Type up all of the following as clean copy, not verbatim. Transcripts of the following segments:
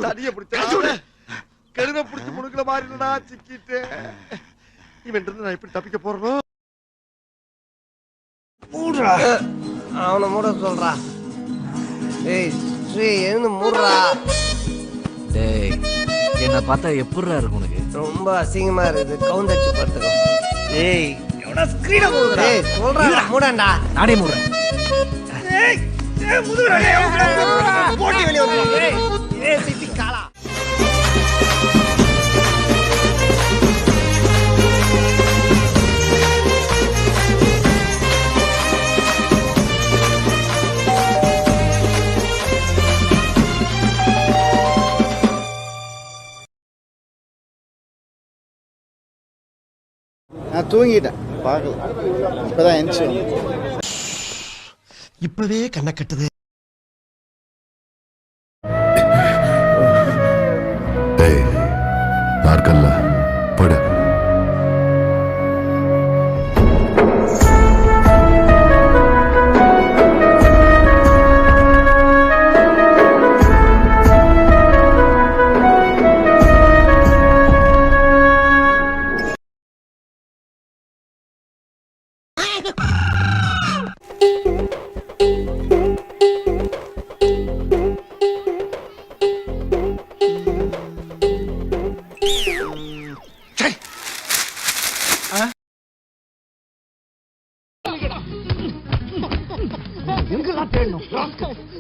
தடிய பிடிச்ச கழுத பிடிச்சி முடுக்கிற மாதிரி சிக்கிட்டு இவன் இருந்து நான் எப்படி தப்பிக்க போறனோ? மூடுறா, அவனை மூட சொல்றா. ஏய் ஸ்ரீ எழுந்து மூடுறா. டேய் என்ன பார்த்தா எப்படிடா இருக்கு உனக்கு? ரொம்ப அசிங்கமா இருக்குது. கவுந்தச்சு படுத்துக்கோ. ஏய் எவனா ஸ்கிரீன மூடுறா. ஏய் சொல்றா மூடண்டா. நானே மூடுறேன். ஏய் ஏய் முதுகுடா. போட்டி வெளிய வந்து. ஏய் ஏய் சித்தி காலா. நான் தூங்கிட்டேன், பார்க்கல. இப்பதான் எந்திரிச்சு. இப்பவே கண்ணை கட்டுது. ஏய் நாற்கல்ல படு.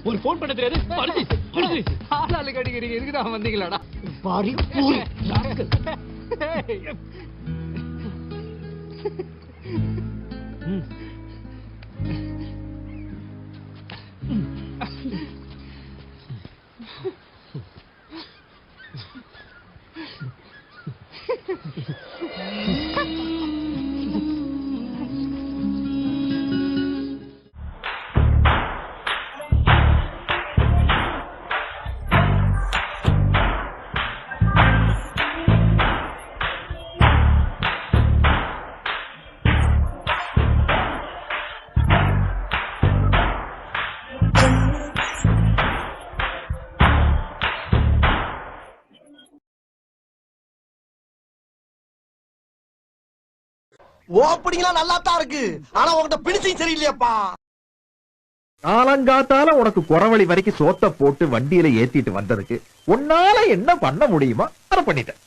ஒரு போன் பண்ண தெரியாது. ஆளாளு கடிக்கிறீங்க, இருக்குதா வந்தீங்களாடா? பாரி ஓப்பனிங்லாம் நல்லா தான் இருக்கு, ஆனா உன்கிட்ட பிடிச்சும் சரியில்லையாப்பா. காலங்காத்தால உனக்கு குறவழி வரைக்கும் சோத்த போட்டு வண்டியில ஏத்திட்டு வந்ததுக்கு உன்னால என்ன பண்ண முடியுமா அதை பண்ணிட்டேன்.